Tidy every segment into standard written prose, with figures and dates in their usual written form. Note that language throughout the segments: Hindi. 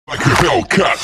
Like a Hellcat.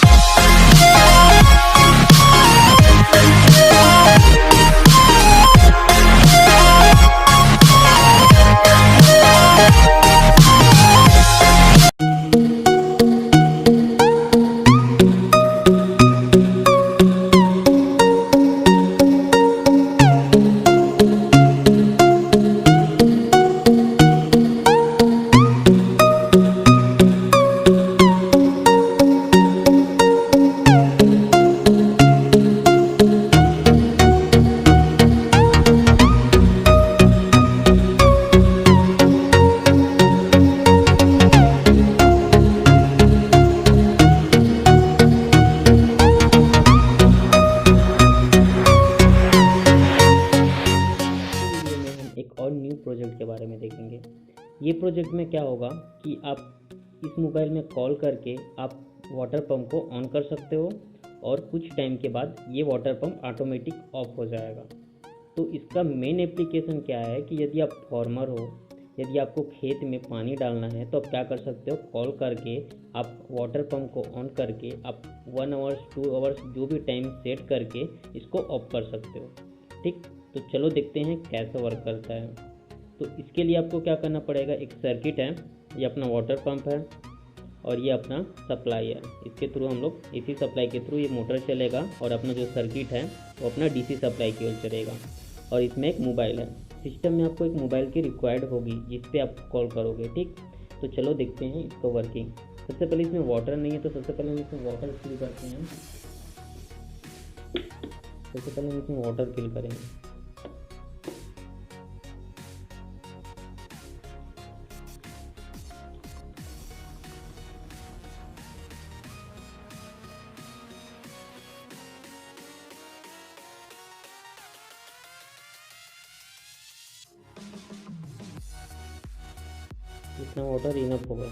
वीडियो में हम एक और न्यू प्रोजेक्ट के बारे में देखेंगे। ये प्रोजेक्ट में क्या होगा कि आप इस मोबाइल में कॉल करके आप वाटर पंप को ऑन कर सकते हो और कुछ टाइम के बाद ये वाटर पंप ऑटोमेटिक ऑफ हो जाएगा। तो इसका मेन एप्लीकेशन क्या है कि यदि आप फार्मर हो, यदि आपको खेत में पानी डालना है तो आप क्या कर सकते हो, कॉल करके आप वाटर पंप को ऑन करके आप 1 आवर्स 2 आवर्स जो भी टाइम सेट करके इसको ऑफ कर सकते हो। ठीक, तो चलो देखते हैं कैसे वर्क करता है। तो इसके लिए आपको क्या करना पड़ेगा, एक सर्किट है, ये अपना वाटर पंप है और ये अपना सप्लाई है। इसके थ्रू हम लोग एसी सप्लाई के थ्रू ये मोटर चलेगा और अपना जो सर्किट है वो अपना डीसी सप्लाई की ओर चलेगा। और इसमें एक मोबाइल है, सिस्टम में आपको एक मोबाइल की रिक्वायर्ड होगी जिस पे आप कॉल करोगे। ठीक, तो चलो देखते हैं इसको वर्किंग। सबसे पहले इसमें वाटर नहीं है तो सबसे पहले हम इसमें वाटर फिल करते हैं। सबसे पहले हम इसमें वाटर फिल करेंगे। इतना वाटर इनफ होगा।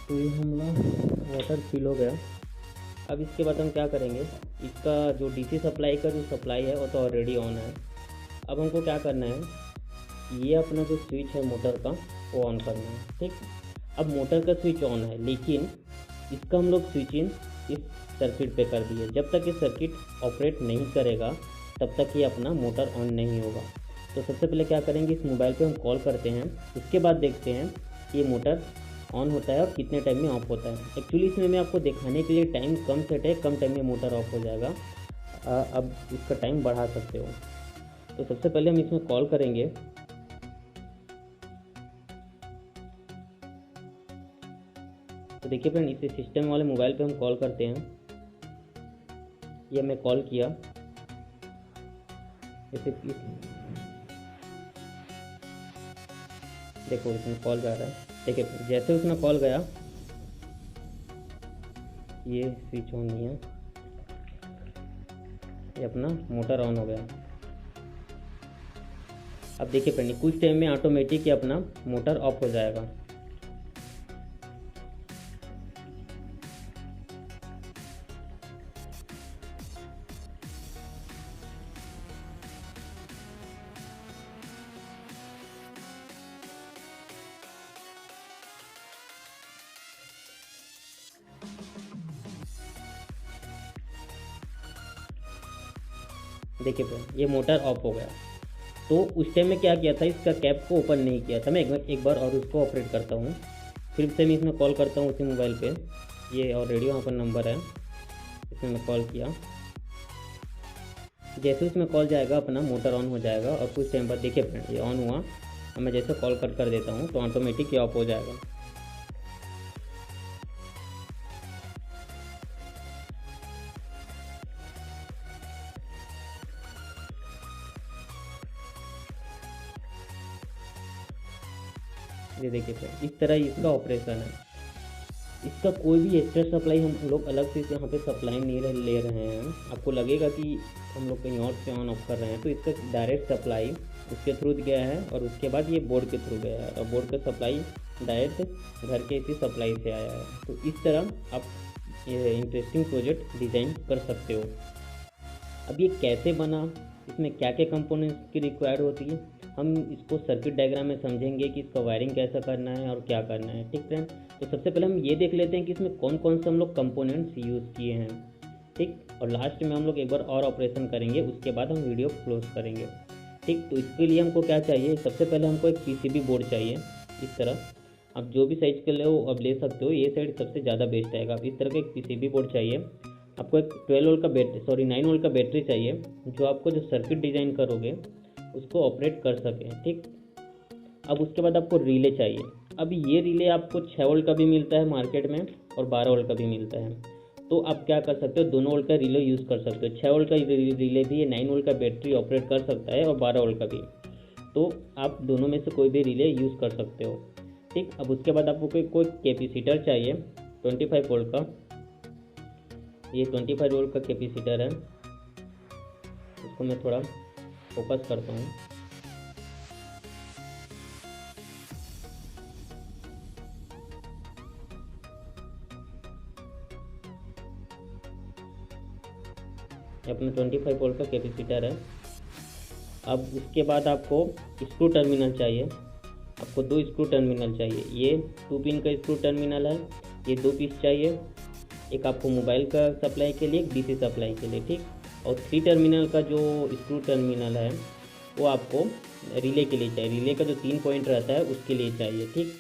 तो ये हमारा वाटर फिल हो गया। अब इसके बाद हम क्या करेंगे, इसका जो डीसी सप्लाई का जो सप्लाई है वो तो ऑलरेडी ऑन है। अब हमको क्या करना है, ये अपना जो स्विच है मोटर का वो ऑन करना है। ठीक, अब मोटर का स्विच ऑन है लेकिन इसका हम लोग स्विच इन इस सर्किट पे कर दिए। जब तक ये सर्किट ऑपरेट नहीं करेगा तब तक ये अपना मोटर ऑन नहीं होगा। तो सबसे पहले क्या करेंगे, इस मोबाइल पे हम कॉल करते हैं, उसके बाद देखते हैं कि ये मोटर ऑन होता है और कितने टाइम में ऑफ होता है। एक्चुअली इसमें मैं आपको दिखाने के लिए टाइम कम सेट है, कम टाइम में मोटर ऑफ हो जाएगा। अब इसका टाइम बढ़ा सकते हो। तो सबसे पहले हम इसमें कॉल करेंगे। तो देखिए फ्रेंड, इस सिस्टम वाले मोबाइल पे हम कॉल करते हैं। ये मैं कॉल किया, जैसे देखो इसमें कॉल जा रहा है। देखिए जैसे उसमें कॉल गया, ये स्विच ऑन नहीं है, ये अपना मोटर ऑन हो गया। अब देखिए फ्रेंड, कुछ टाइम में ऑटोमेटिक ये अपना मोटर ऑफ हो जाएगा। देखिए फ्रेंड, ये मोटर ऑफ हो गया। तो उस टाइम में क्या किया था, इसका कैप को ओपन नहीं किया था। मैं एक बार और उसको ऑपरेट करता हूँ। फिर से मैं इसमें कॉल करता हूँ उसी मोबाइल पे। ये ऑलरेडी वहाँ पर नंबर है, इसमें मैं कॉल किया। जैसे उसमें कॉल जाएगा अपना मोटर ऑन हो जाएगा और कुछ टाइम बाद देखिए फ्रेंड ये ऑन हुआ। अब मैं जैसे कॉल कट कर देता हूँ तो ऑटोमेटिक ये ऑफ हो जाएगा। ये देखिए फ्रेंड, इस तरह इसका ऑपरेशन है। इसका कोई भी एक्स्ट्रा सप्लाई हम लोग अलग से यहाँ पे सप्लाई नहीं ले रहे हैं। आपको लगेगा कि हम लोग कहीं और से ऑन ऑफ कर रहे हैं, तो इसका डायरेक्ट सप्लाई उसके थ्रू गया है और उसके बाद ये बोर्ड के थ्रू गया है और बोर्ड का सप्लाई डायरेक्ट घर के इसी सप्लाई से आया है। तो इस तरह आप ये इंटरेस्टिंग प्रोजेक्ट डिज़ाइन कर सकते हो। अब ये कैसे बना, इसमें क्या क्या कंपोनेंट्स की रिक्वायर्ड होती है, हम इसको सर्किट डायग्राम में समझेंगे कि इसका वायरिंग कैसा करना है और क्या करना है। ठीक फ्रेंड, तो सबसे पहले हम ये देख लेते हैं कि इसमें कौन कौन से हम लोग कंपोनेंट्स यूज़ किए हैं, ठीक। और लास्ट में हम लोग एक बार और ऑपरेशन करेंगे, उसके बाद हम वीडियो क्लोज करेंगे, ठीक। तो इसके लिए हमको क्या चाहिए, सबसे पहले हमको एक पीसीबी बोर्ड चाहिए। इस तरह आप जो भी साइज़ के ले हो अब ले सकते हो, ये साइड सबसे ज़्यादा बेस्ट आएगा। आप इस तरह का एक पीसीबी बोर्ड चाहिए। आपको एक 9 वोल्ट का बैटरी चाहिए, जो आपको जो सर्किट डिज़ाइन करोगे उसको ऑपरेट कर सके, ठीक। अब उसके बाद आपको रिले चाहिए। अब ये रिले आपको 6 वोल्ट का भी मिलता है मार्केट में और 12 वोल्ट का भी मिलता है। तो आप क्या कर सकते हो, दोनों वोल्ट का रिले यूज़ कर सकते हो। 6 वोल्ट का रिले भी, ये 9 वोल्ट का बैटरी ऑपरेट कर सकता है और 12 वोल्ट का भी। तो आप दोनों में से कोई भी रिले यूज़ कर सकते हो, ठीक। अब उसके बाद आपको कोई कैपेसिटर चाहिए 25 वोल्ट का। ये 25 वोल्ट का कैपेसिटर है, इसको मैं थोड़ा फोकस करता हूँ। अपना 25 वोल्ट का कैपेसिटर है। अब उसके बाद आपको स्क्रू टर्मिनल चाहिए। आपको 2 स्क्रू टर्मिनल चाहिए। ये 2 पिन का स्क्रू टर्मिनल है, ये 2 पीस चाहिए। एक आपको मोबाइल का सप्लाई के लिए, एक डीसी सप्लाई के लिए, ठीक। और 3 टर्मिनल का जो स्क्रू टर्मिनल है वो आपको रिले के लिए चाहिए। रिले का जो 3 पॉइंट रहता है उसके लिए चाहिए, ठीक।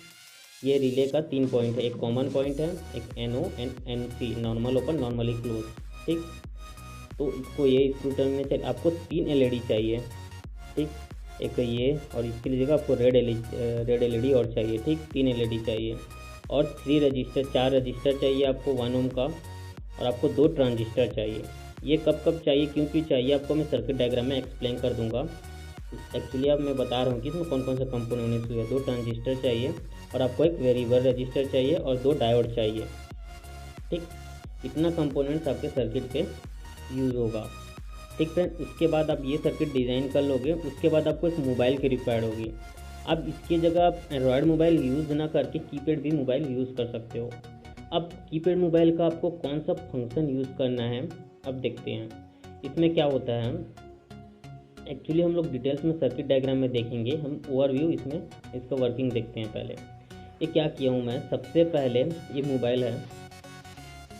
ये रिले का 3 पॉइंट है, एक कॉमन पॉइंट है, एक NO and NC, normal open normally close, ठीक। तो इसको ये स्क्रू टर्मिनल चाहिए। आपको 3 LED चाहिए, ठीक। एक ये और इसके लिए जगह आपको रेड LED और चाहिए, ठीक। 3 LED चाहिए और 4 रजिस्टर चाहिए आपको 1 ओम का, और आपको 2 ट्रांजिस्टर चाहिए। ये कब कब चाहिए, क्योंकि चाहिए आपको मैं सर्किट डायग्राम में एक्सप्लेन कर दूंगा। एक्चुअली अब मैं बता रहा हूँ कि इसमें कौन कौन सा कंपोनेंट्स हुए। 2 ट्रांजिस्टर चाहिए और आपको एक वेरिएबल रजिस्टर चाहिए और 2 डायोड चाहिए, ठीक। इतना कंपोनेंट्स आपके सर्किट पे यूज़ होगा, ठीक फ्रेंड। उसके बाद आप ये सर्किट डिज़ाइन कर लोगे, उसके बाद आपको एक मोबाइल की रिक्वायर्ड होगी। अब इसकी जगह आप एंड्रॉयड मोबाइल यूज़ ना करके कीपैड भी मोबाइल यूज़ कर सकते हो। अब कीपैड मोबाइल का आपको कौन सा फंक्शन यूज़ करना है अब देखते हैं। इसमें क्या होता है, एक्चुअली हम लोग डिटेल्स में सर्किट डायग्राम में देखेंगे। हम ओवरव्यू इसमें इसका वर्किंग देखते हैं। पहले ये क्या किया हूँ मैं, सबसे पहले ये मोबाइल है,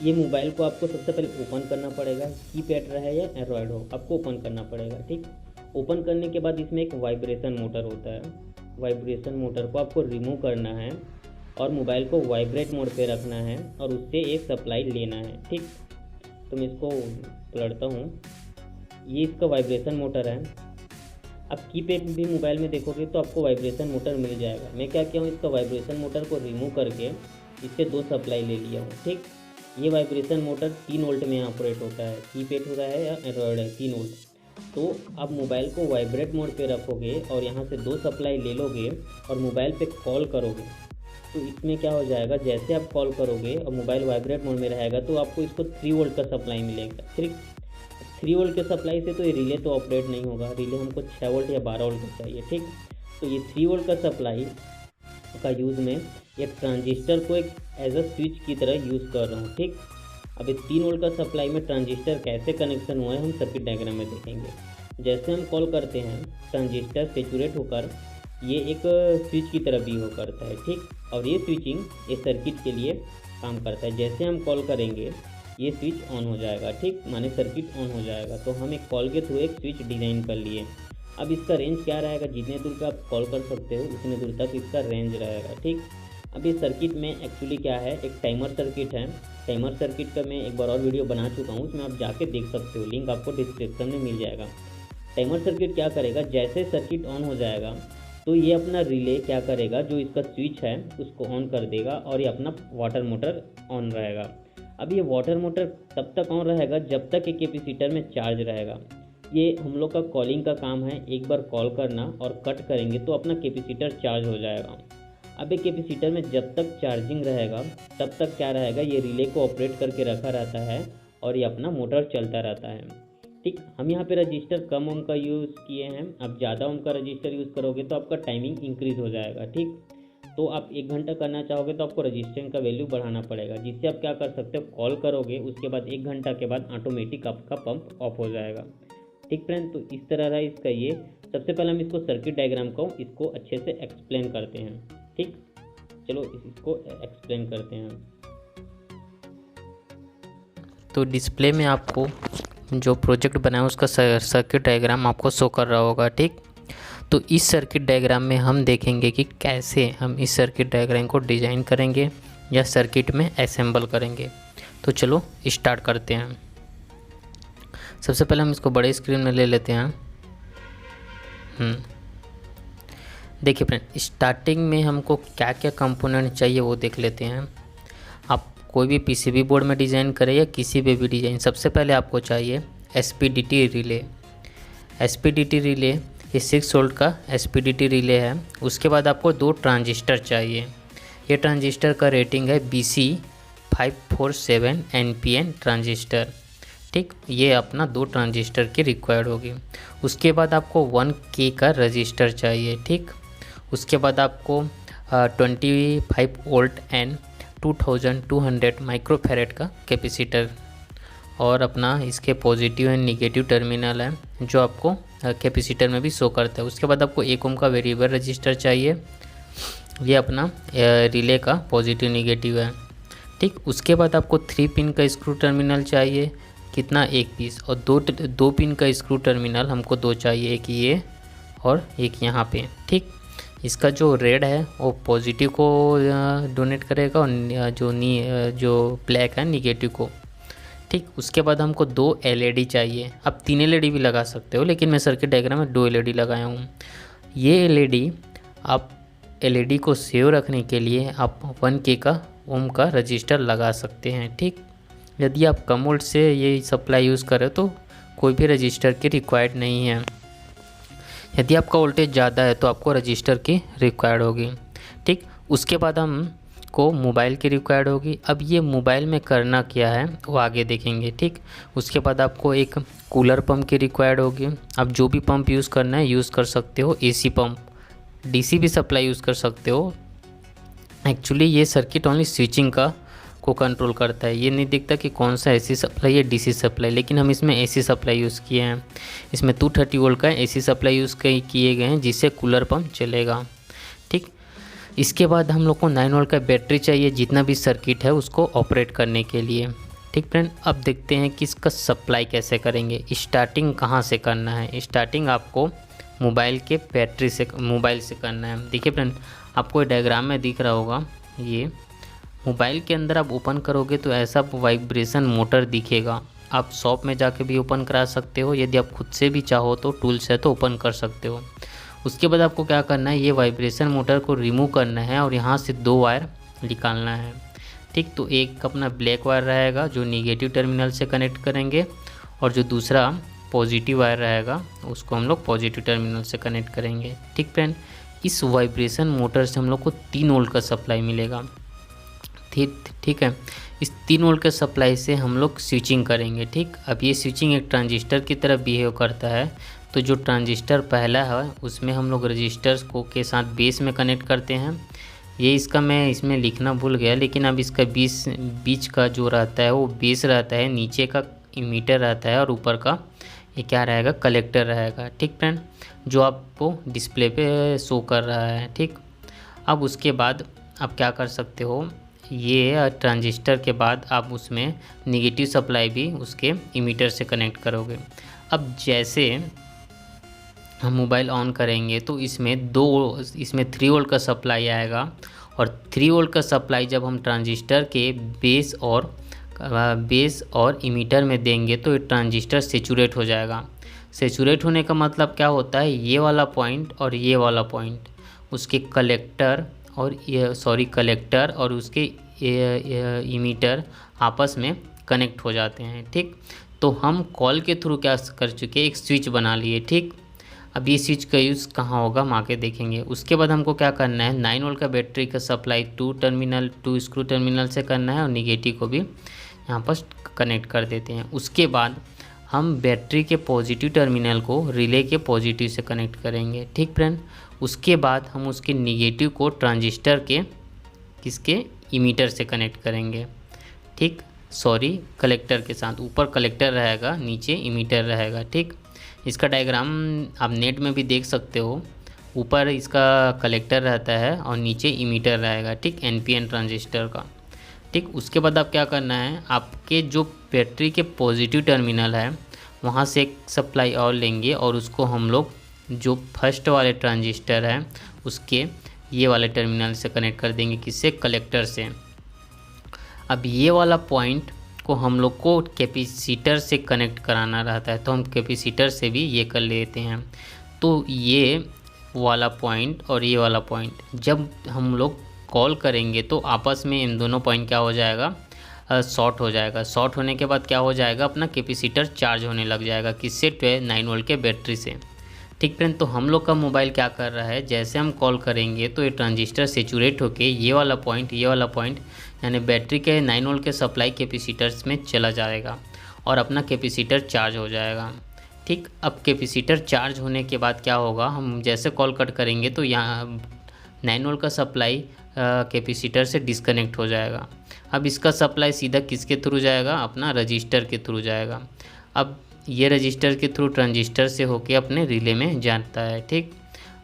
ये मोबाइल को आपको सबसे पहले ओपन करना पड़ेगा। कीपैड रहे या एंड्रॉयड हो, आपको ओपन करना पड़ेगा, ठीक। ओपन करने के बाद इसमें एक वाइब्रेशन मोटर होता है। वाइब्रेशन मोटर को आपको रिमूव करना है और मोबाइल को वाइब्रेट मोड पे रखना है और उससे एक सप्लाई लेना है, ठीक। तो मैं इसको पलटता हूँ। ये इसका वाइब्रेशन मोटर है। अब कीपैड भी मोबाइल में देखोगे तो आपको वाइब्रेशन मोटर मिल जाएगा। मैं क्या किया हूँ, इसका वाइब्रेशन मोटर को रिमूव करके इससे 2 सप्लाई ले लिया हूँ, ठीक। ये वाइब्रेशन मोटर 3 वोल्ट में ऑपरेट होता है। कीपैड हो रहा है या एंड्रॉयड है, 3 वोल्ट। तो आप मोबाइल को वाइब्रेट मोड पे रखोगे और यहाँ से 2 सप्लाई ले लोगे और मोबाइल पे कॉल करोगे तो इसमें क्या हो जाएगा, जैसे आप कॉल करोगे और मोबाइल वाइब्रेट मोड में रहेगा तो आपको इसको 3 वोल्ट का सप्लाई मिलेगा, ठीक। 3 वोल्ट के सप्लाई से तो ये रिले तो ऑपरेट नहीं होगा। रिले हमको 6 वोल्ट या 12 वोल्ट का चाहिए, ठीक। तो ये 3 वोल्ट का सप्लाई का यूज़ में एक ट्रांजिस्टर को एक एज अ स्विच की तरह यूज़ कर रहा हूँ, ठीक। अब इस 3 वोल्ट का सप्लाई में ट्रांजिस्टर कैसे कनेक्शन हुआ है हम सर्किट डायग्राम में देखेंगे। जैसे हम कॉल करते हैं ट्रांजिस्टर सेचुरेट होकर ये एक स्विच की तरह बिहेव करता है, ठीक। और ये स्विचिंग इस सर्किट के लिए काम करता है। जैसे हम कॉल करेंगे ये स्विच ऑन हो जाएगा, ठीक, माने सर्किट ऑन हो जाएगा। तो हम एक कॉल के थ्रू एक स्विच डिज़ाइन कर लिए। अब इसका रेंज क्या रहेगा, जितने दूर का आप कॉल कर सकते हो उतने दूर तक इसका रेंज रहेगा, ठीक। अब इस सर्किट में एक्चुअली क्या है, एक टाइमर सर्किट है। टाइमर सर्किट का मैं एक बार और वीडियो बना चुका हूँ, उसमें आप जाके देख सकते हो, लिंक आपको डिस्क्रिप्शन में मिल जाएगा। टाइमर सर्किट क्या करेगा, जैसे सर्किट ऑन हो जाएगा तो ये अपना रिले क्या करेगा, जो इसका स्विच है उसको ऑन कर देगा और ये अपना वाटर मोटर ऑन रहेगा। अब ये वाटर मोटर तब तक ऑन रहेगा जब तक ये कैपेसिटर में चार्ज रहेगा। ये हम लोग का कॉलिंग का काम है, एक बार कॉल करना और कट करेंगे तो अपना कैपेसिटर चार्ज हो जाएगा। अब ये कैपेसिटर में जब तक चार्जिंग रहेगा तब तक क्या रहेगा, ये रिले को ऑपरेट करके रखा रहता है और ये अपना मोटर चलता रहता है, ठीक। हम यहाँ पे रजिस्टर कम ओम का यूज़ किए हैं। आप ज़्यादा ओम का रजिस्टर यूज़ करोगे तो आपका टाइमिंग इंक्रीज़ हो जाएगा, ठीक। तो आप 1 घंटा करना चाहोगे तो आपको रजिस्टेंस का वैल्यू बढ़ाना पड़ेगा, जिससे आप क्या कर सकते हो, कॉल करोगे उसके बाद 1 घंटा के बाद ऑटोमेटिक आपका पंप ऑफ हो जाएगा, ठीक फ्रेंड। तो इस तरह रहा इसका ये। सबसे पहले हम इसको सर्किट डायग्राम को इसको अच्छे से एक्सप्लेन करते हैं, ठीक। चलो इसको एक्सप्लेन करते हैं। तो डिस्प्ले में आपको जो प्रोजेक्ट बनाया उसका सर्किट डायग्राम आपको शो कर रहा होगा, ठीक। तो इस सर्किट डायग्राम में हम देखेंगे कि कैसे हम इस सर्किट डायग्राम को डिज़ाइन करेंगे या सर्किट में असेंबल करेंगे। तो चलो स्टार्ट करते हैं। सबसे पहले हम इसको बड़े स्क्रीन में ले लेते हैं। देखिए फ्रेंड, स्टार्टिंग में हमको क्या क्या कंपोनेंट चाहिए वो देख लेते हैं। आप कोई भी पीसीबी बोर्ड में डिज़ाइन करें या किसी पे भी डिज़ाइन, सबसे पहले आपको चाहिए एसपीडीटी रिले। एसपीडीटी रिले ये 6 वोल्ट का एसपीडीटी रिले है। उसके बाद आपको 2 ट्रांजिस्टर चाहिए। ये ट्रांजिस्टर का रेटिंग है BC547 NPN ट्रांजिस्टर, ठीक। ये अपना 2 ट्रांजिस्टर की रिक्वायर्ड होगी। उसके बाद आपको 1K का रजिस्टर चाहिए, ठीक। उसके बाद आपको 25 वोल्ट एंड 2200 माइक्रोफैरेड का कैपेसिटर, और अपना इसके पॉजिटिव एंड निगेटिव टर्मिनल है जो आपको कैपेसिटर में भी शो करता है। उसके बाद आपको 1 ओम का वेरिएबल रजिस्टर चाहिए। ये अपना रिले का पॉजिटिव निगेटिव है, ठीक। उसके बाद आपको 3 पिन का स्क्रू टर्मिनल चाहिए, कितना 1 पीस, और 2 पिन का स्क्रू टर्मिनल हमको 2 चाहिए, एक ये और एक यहाँ पे, ठीक। इसका जो रेड है वो पॉजिटिव को डोनेट करेगा और जो ब्लैक है निगेटिव को, ठीक। उसके बाद हमको 2 LED चाहिए। आप 3 LED भी लगा सकते हो, लेकिन मैं सर्किट डायग्राम में 2 LED लगाया हूँ। ये LED आप LED को सेव रखने के लिए आप 1K का ओम का रजिस्टर लगा सकते हैं, ठीक। यदि आप कम वोल्ट से ये सप्लाई यूज़ करें तो कोई भी रजिस्टर की रिक्वायर्ड नहीं है। यदि आपका वोल्टेज ज़्यादा है तो आपको रजिस्टर की रिक्वायर्ड होगी, ठीक। उसके बाद हमको मोबाइल की रिक्वायर्ड होगी। अब ये मोबाइल में करना क्या है वो आगे देखेंगे, ठीक। उसके बाद आपको एक कूलर पंप की रिक्वायर्ड होगी। आप जो भी पंप यूज़ करना है यूज़ कर सकते हो, AC पंप, DC भी सप्लाई यूज़ कर सकते हो। एक्चुअली ये सर्किट ओनली स्विचिंग को कंट्रोल करता है। ये नहीं दिखता कि कौन सा AC सप्लाई है DC सप्लाई, लेकिन हम इसमें AC सप्लाई यूज़ किए हैं। इसमें 230 वोल्ट का AC सप्लाई यूज़ किए गए हैं जिससे कूलर पंप चलेगा, ठीक। इसके बाद हम लोग को 9 वोल्ट का बैटरी चाहिए जितना भी सर्किट है उसको ऑपरेट करने के लिए, ठीक फ्रेंड। अब देखते हैं कि इसका सप्लाई कैसे करेंगे। स्टार्टिंग कहाँ से करना है? स्टार्टिंग आपको मोबाइल के बैटरी से, मोबाइल से करना है। देखिए फ्रेंड, आपको डायग्राम में दिख रहा होगा, ये मोबाइल के अंदर आप ओपन करोगे तो ऐसा वाइब्रेशन मोटर दिखेगा। आप शॉप में जाके भी ओपन करा सकते हो, यदि आप खुद से भी चाहो तो टूल्स है तो ओपन कर सकते हो। उसके बाद आपको क्या करना है, ये वाइब्रेशन मोटर को रिमूव करना है और यहाँ से 2 वायर निकालना है, ठीक। तो एक अपना ब्लैक वायर रहेगा जो निगेटिव टर्मिनल से कनेक्ट करेंगे, और जो दूसरा पॉजिटिव वायर रहेगा उसको हम लोग पॉजिटिव टर्मिनल से कनेक्ट करेंगे, ठीक फ्रेंड। इस वाइब्रेशन मोटर से हम लोग को 3 वोल्ट का सप्लाई मिलेगा, ठीक है। इस 3 वोल्ट के सप्लाई से हम लोग स्विचिंग करेंगे, ठीक। अब ये स्विचिंग एक ट्रांजिस्टर की तरह बिहेव करता है। तो जो ट्रांजिस्टर पहला है उसमें हम लोग रजिस्टर्स को के साथ बेस में कनेक्ट करते हैं। ये इसका मैं इसमें लिखना भूल गया, लेकिन अब इसका बीच का जो रहता है वो बेस रहता है, नीचे का इमीटर रहता है और ऊपर का ये क्या रहेगा, कलेक्टर रहेगा, ठीक फ्रेंड, जो आपको डिस्प्ले पे शो कर रहा है, ठीक। अब उसके बाद आप क्या कर सकते हो, ये ट्रांजिस्टर के बाद आप उसमें निगेटिव सप्लाई भी उसके इमीटर से कनेक्ट करोगे। अब जैसे हम मोबाइल ऑन करेंगे तो इसमें 3 वोल्ट का सप्लाई आएगा, और 3 वोल्ट का सप्लाई जब हम ट्रांजिस्टर के बेस और इमीटर में देंगे तो ये ट्रांजिस्टर सेचुरेट हो जाएगा। सेचुरेट होने का मतलब क्या होता है, ये वाला पॉइंट और ये वाला पॉइंट उसके कलेक्टर और उसके इमीटर आपस में कनेक्ट हो जाते हैं, ठीक। तो हम कॉल के थ्रू क्या कर चुके, एक स्विच बना लिए, ठीक। अब ये स्विच का यूज़ कहाँ होगा हम आके देखेंगे। उसके बाद हमको क्या करना है, 9 वोल्ट का बैटरी का सप्लाई 2 स्क्रू टर्मिनल से करना है और निगेटिव को भी यहाँ पर कनेक्ट कर देते हैं। उसके बाद हम बैटरी के पॉजिटिव टर्मिनल को रिले के पॉजिटिव से कनेक्ट करेंगे, ठीक फ्रेंड। उसके बाद हम उसके निगेटिव को ट्रांजिस्टर के किसके इमीटर से कनेक्ट करेंगे, ठीक, कलेक्टर के साथ। ऊपर कलेक्टर रहेगा, नीचे इमीटर रहेगा, ठीक। इसका डायग्राम आप नेट में भी देख सकते हो, ऊपर इसका कलेक्टर रहता है और नीचे इमीटर रहेगा, ठीक, NPN ट्रांजिस्टर का। ठीक, उसके बाद आप क्या करना है, आपके जो बैटरी के पॉजिटिव टर्मिनल है वहाँ से एक सप्लाई और लेंगे और उसको हम लोग जो फर्स्ट वाले ट्रांजिस्टर है उसके ये वाले टर्मिनल से कनेक्ट कर देंगे, किससे, कलेक्टर से। अब ये वाला पॉइंट को हम लोग को कैपेसिटर से कनेक्ट कराना रहता है, तो हम कैपेसिटर से भी ये कर लेते हैं। तो ये वाला पॉइंट और ये वाला पॉइंट जब हम लोग कॉल करेंगे तो आपस में इन दोनों पॉइंट क्या हो जाएगा, शॉर्ट हो जाएगा। शॉर्ट होने के बाद क्या हो जाएगा, अपना कैपेसिटर चार्ज होने लग जाएगा, किससे, 9 वोल्ट के बैटरी से। ठीक फ्रेंड, तो हम लोग का मोबाइल क्या कर रहा है, जैसे हम कॉल करेंगे तो ये ट्रांजिस्टर सेचुरेट होके ये वाला पॉइंट यानी बैटरी के 9 वोल्ट के सप्लाई कैपेसिटर्स में चला जाएगा और अपना कैपेसिटर चार्ज हो जाएगा। ठीक, अब कैपेसिटर चार्ज होने के बाद क्या होगा, हम जैसे कॉल कट करेंगे तो यहाँ 9 वोल्ट का सप्लाई कैपेसिटर से डिस्कनेक्ट हो जाएगा। अब इसका सप्लाई सीधा किसके थ्रू जाएगा, अपना रजिस्टर के थ्रू जाएगा। अब ये रजिस्टर के थ्रू ट्रांजिस्टर से होके अपने रिले में जाता है। ठीक,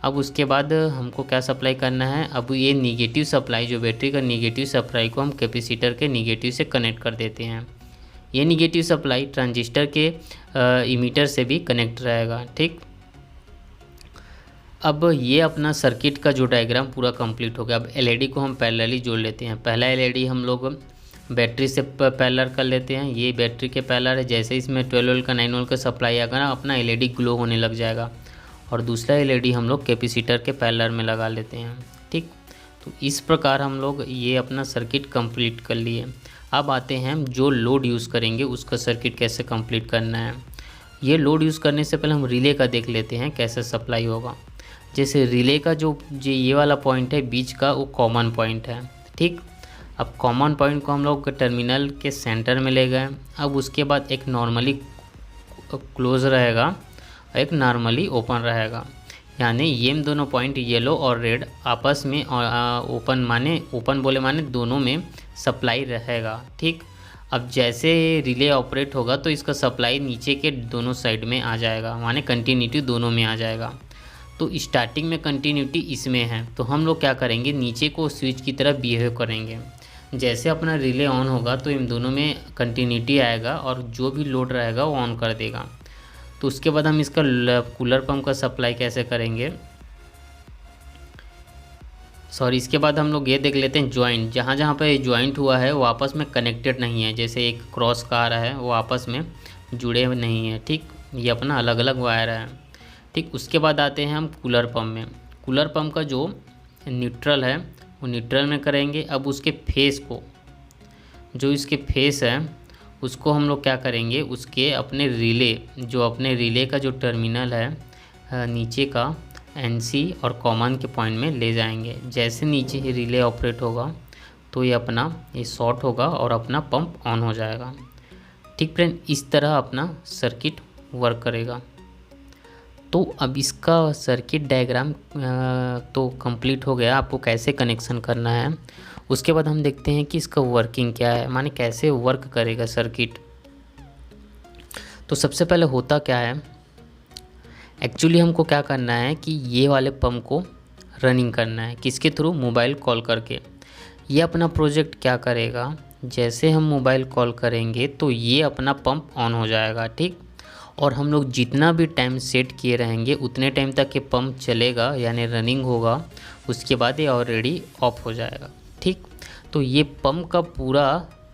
अब उसके बाद हमको क्या सप्लाई करना है, अब ये निगेटिव सप्लाई जो बैटरी का निगेटिव सप्लाई को हम कैपेसिटर के निगेटिव से कनेक्ट कर देते हैं। ये निगेटिव सप्लाई ट्रांजिस्टर के इमीटर से भी कनेक्ट रहेगा। ठीक, अब ये अपना सर्किट का जो डायग्राम पूरा कंप्लीट हो गया। अब एलईडी को हम पैरेलली जोड़ लेते हैं। पहला एलईडी हम लोग बैटरी से पैरेलल कर लेते हैं, ये बैटरी के पैरेलल है। जैसे इसमें 12 वोल्ट का 9 वोल्ट का सप्लाई आएगा ना, अपना एलईडी ग्लो होने लग जाएगा। और दूसरा एलईडी हम लोग कैपेसिटर के पैरेलल में लगा लेते हैं। ठीक, तो इस प्रकार हम लोग ये अपना सर्किट कंप्लीट कर लिए। अब आते हैं हम जो लोड यूज़ करेंगे उसका सर्किट कैसे कंप्लीट करना है। ये लोड यूज़ करने से पहले हम रिले का देख लेते हैं कैसे सप्लाई होगा। जैसे रिले का जो ये वाला पॉइंट है बीच का, वो कॉमन पॉइंट है। ठीक, अब कॉमन पॉइंट को हम लोग टर्मिनल के सेंटर में ले गए। अब उसके बाद एक नॉर्मली क्लोज रहेगा, एक नॉर्मली ओपन रहेगा, यानी ये दोनों पॉइंट येलो और रेड आपस में ओपन माने दोनों में सप्लाई रहेगा। ठीक, अब जैसे रिले ऑपरेट होगा तो इसका सप्लाई नीचे के दोनों साइड में आ जाएगा, माने कंटिन्यूटी दोनों में आ जाएगा। तो स्टार्टिंग में कंटिन्यूटी इसमें है, तो हम लोग क्या करेंगे, नीचे को स्विच की तरह बिहेव करेंगे। जैसे अपना रिले ऑन होगा तो इन दोनों में कंटिन्यूटी आएगा और जो भी लोड रहेगा वो ऑन कर देगा। तो उसके बाद हम इसका कूलर पंप का सप्लाई कैसे करेंगे, इसके बाद हम लोग ये देख लेते हैं जॉइंट। जहाँ जहाँ पे जॉइंट हुआ है वो आपस में कनेक्टेड नहीं है, जैसे एक क्रॉस का आ रहा है वो आपस में जुड़े नहीं है। ठीक, ये अपना अलग अलग वायर है। ठीक, उसके बाद आते हैं हम कूलर पंप में। कूलर पंप का जो न्यूट्रल है वो न्यूट्रल में करेंगे। अब उसके फेस को, जो इसके फेस है उसको हम लोग क्या करेंगे, उसके अपने रिले का जो टर्मिनल है नीचे का NC और कॉमन के पॉइंट में ले जाएंगे। जैसे नीचे ही रिले ऑपरेट होगा तो ये शॉर्ट होगा और अपना पंप ऑन हो जाएगा। ठीक फ्रेंड, इस तरह अपना सर्किट वर्क करेगा। तो अब इसका सर्किट डायग्राम तो कंप्लीट हो गया, आपको कैसे कनेक्शन करना है। उसके बाद हम देखते हैं कि इसका वर्किंग क्या है, माने कैसे वर्क करेगा सर्किट। तो सबसे पहले होता क्या है, एक्चुअली हमको क्या करना है कि ये वाले पंप को रनिंग करना है, किसके थ्रू, मोबाइल कॉल करके। ये अपना प्रोजेक्ट क्या करेगा, जैसे हम मोबाइल कॉल करेंगे तो ये अपना पंप ऑन हो जाएगा। ठीक, और हम लोग जितना भी टाइम सेट किए रहेंगे उतने टाइम तक ये पंप चलेगा, यानी रनिंग होगा। उसके बाद ये ऑलरेडी ऑफ हो जाएगा। ठीक, तो ये पंप का पूरा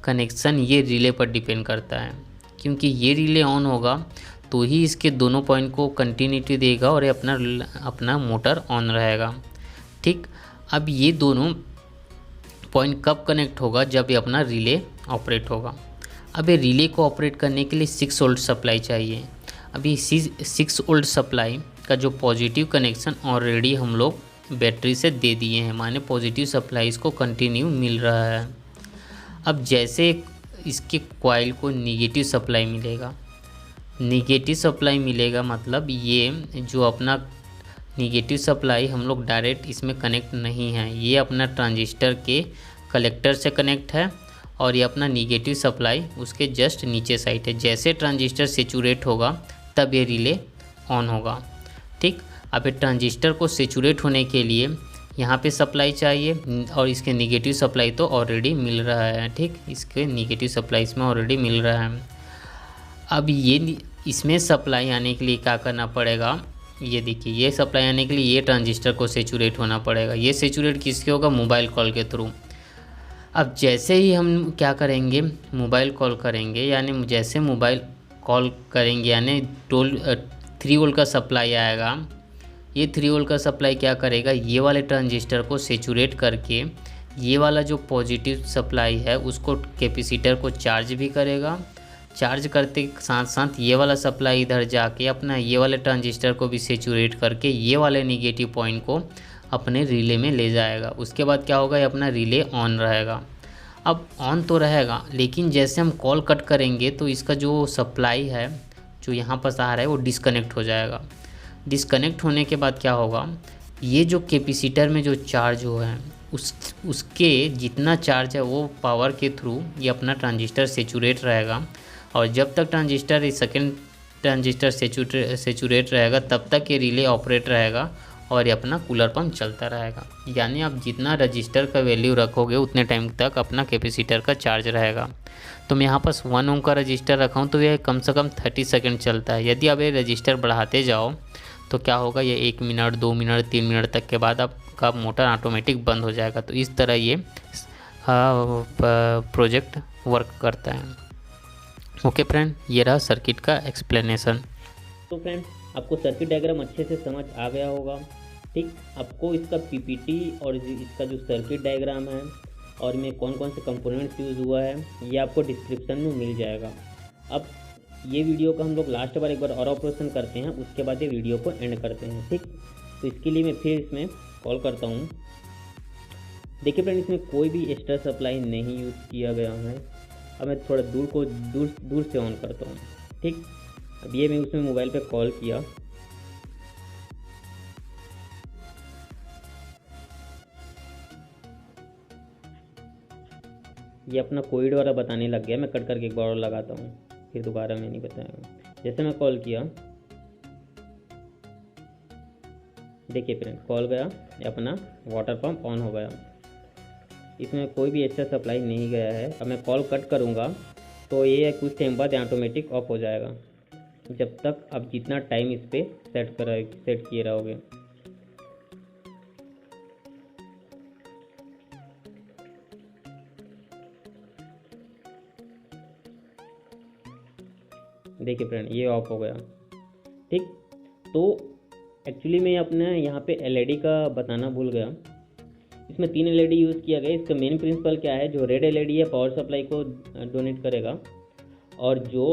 कनेक्शन ये रिले पर डिपेंड करता है, क्योंकि ये रिले ऑन होगा तो ही इसके दोनों पॉइंट को कंटिन्यूटी देगा और ये अपना मोटर ऑन रहेगा। ठीक, अब ये दोनों पॉइंट कब कनेक्ट होगा, जब ये अपना रिले ऑपरेट होगा। अब ये रिले को ऑपरेट करने के लिए 6 वोल्ट सप्लाई चाहिए। अभी 6 वोल्ट सप्लाई का जो पॉजिटिव कनेक्शन ऑलरेडी हम लोग बैटरी से दे दिए हैं, माने पॉजिटिव सप्लाई इसको कंटिन्यू मिल रहा है। अब जैसे इसके कॉइल को निगेटिव सप्लाई मिलेगा, मतलब ये जो अपना निगेटिव सप्लाई हम लोग डायरेक्ट इसमें कनेक्ट नहीं है, ये अपना ट्रांजिस्टर के कलेक्टर से कनेक्ट है और ये अपना निगेटिव सप्लाई उसके जस्ट नीचे साइड है। जैसे ट्रांजिस्टर सेचुरेट होगा तब ये रिले ऑन होगा। ठीक, अब ये ट्रांजिस्टर को सेचुरेट होने के लिए यहाँ पे सप्लाई चाहिए और इसके निगेटिव सप्लाई तो ऑलरेडी मिल रहा है, ठीक, इसके निगेटिव सप्लाई इसमें ऑलरेडी मिल रहा है। अब ये इसमें सप्लाई आने के लिए क्या करना पड़ेगा, ये देखिए, ये सप्लाई आने के लिए ये ट्रांजिस्टर को सेचुरेट होना पड़ेगा। ये सेचुरेट किसके होगा, मोबाइल कॉल के थ्रू। अब जैसे ही हम क्या करेंगे, मोबाइल कॉल करेंगे, यानी जैसे मोबाइल कॉल करेंगे यानी 3 वोल्ट का सप्लाई आएगा। ये 3 वोल्ट का सप्लाई क्या करेगा, ये वाले ट्रांजिस्टर को सेचुरेट करके ये वाला जो पॉजिटिव सप्लाई है उसको कैपेसिटर को चार्ज भी करेगा। चार्ज करते साथ साथ ये वाला सप्लाई इधर जाके अपना ये वाले ट्रांजिस्टर को भी सेचुरेट करके ये वाले निगेटिव पॉइंट को अपने रिले में ले जाएगा। उसके बाद क्या होगा, ये अपना रिले ऑन रहेगा। अब ऑन तो रहेगा, लेकिन जैसे हम कॉल कट करेंगे तो इसका जो सप्लाई है जो यहाँ पर आ रहा है वो डिस्कनेक्ट हो जाएगा। डिस्कनेक्ट होने के बाद क्या होगा, ये जो कैपेसिटर में जो चार्ज हुआ है उसके जितना चार्ज है वो पावर के थ्रू ये अपना ट्रांजिस्टर सेचुरेट रहेगा। और जब तक ट्रांजिस्टर सेकेंड ट्रांजिस्टर सेचुरेट रहेगा तब तक ये रिले ऑपरेट रहेगा और ये अपना कूलर पंप चलता रहेगा। यानी आप जितना रजिस्टर का वैल्यू रखोगे उतने टाइम तक अपना कैपेसिटर का चार्ज रहेगा। तो मैं यहाँ पर 1 ओम का रजिस्टर रखा हूँ तो ये कम से कम 30 सेकंड चलता है। यदि आप ये रजिस्टर बढ़ाते जाओ तो क्या होगा, ये 1 मिनट 2 मिनट 3 मिनट तक के बाद आपका मोटर ऑटोमेटिक बंद हो जाएगा। तो इस तरह ये प्रोजेक्ट वर्क करता है। ओके फ्रेंड, ये रहा सर्किट का एक्सप्लेनेशन। तो फ्रेंड, आपको सर्किट डायग्राम अच्छे से समझ आ गया होगा, ठीक। आपको इसका पीपीटी और इसका जो सर्किट डायग्राम है और में कौन कौन से कंपोनेंट्स यूज़ हुआ है ये आपको डिस्क्रिप्शन में मिल जाएगा। अब ये वीडियो का हम लोग लास्ट बार एक बार और ऑपरेशन करते हैं, उसके बाद ये वीडियो को एंड करते हैं, ठीक। तो इसके लिए मैं फिर इसमें कॉल करता हूँ। देखिए फ्रेंड, इसमें कोई भी एक्स्ट्रा सप्लाई नहीं यूज़ किया गया है। अब मैं थोड़ा दूर से ऑन करता हूँ, ठीक। अब ये मैं उसमें मोबाइल पे कॉल किया, ये अपना कोई द्वारा बताने लग गया। मैं कट करके एक बार और लगाता हूँ, फिर दोबारा मैं नहीं बताऊँगा। जैसे मैं कॉल किया, देखिए फ्रेंड, कॉल गया, ये अपना वाटर पंप ऑन हो गया। इसमें कोई भी एक्स्ट्रा सप्लाई नहीं गया है। अब मैं कॉल कट करूँगा तो ये कुछ टाइम बाद ऑटोमेटिक ऑफ हो जाएगा, जब तक आप जितना टाइम इस पर सेट किए रहोगे। देखिए फ्रेंड, ये ऑफ हो गया, ठीक। तो एक्चुअली मैं अपने यहाँ पे एलईडी का बताना भूल गया। इसमें 3 एलईडी यूज़ किया गया। इसका मेन प्रिंसिपल क्या है, जो रेड एलईडी है पावर सप्लाई को डोनेट करेगा और जो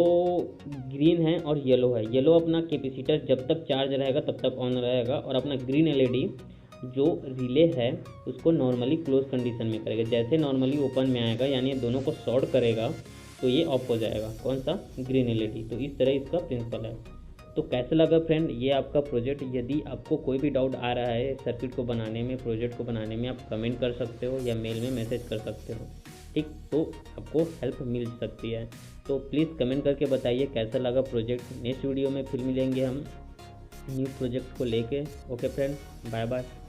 ग्रीन है और येलो है, येलो अपना कैपेसिटर जब तक चार्ज रहेगा तब तक ऑन रहेगा और अपना ग्रीन एलईडी जो रिले है उसको नॉर्मली क्लोज कंडीशन में करेगा। जैसे नॉर्मली ओपन में आएगा यानी दोनों को शॉर्ट करेगा तो ये ऑफ हो जाएगा, कौन सा, ग्रीन एलईडी। तो इस तरह इसका प्रिंसिपल है। तो कैसा लगा फ्रेंड ये आपका प्रोजेक्ट। यदि आपको कोई भी डाउट आ रहा है सर्किट को बनाने में, प्रोजेक्ट को बनाने में, आप कमेंट कर सकते हो या मेल में मैसेज कर सकते हो, ठीक। तो आपको हेल्प मिल सकती है। तो प्लीज़ कमेंट करके बताइए कैसा लगा प्रोजेक्ट। नेक्स्ट वीडियो में फिर मिलेंगे हम न्यू प्रोजेक्ट को लेके। Okay friend, bye bye.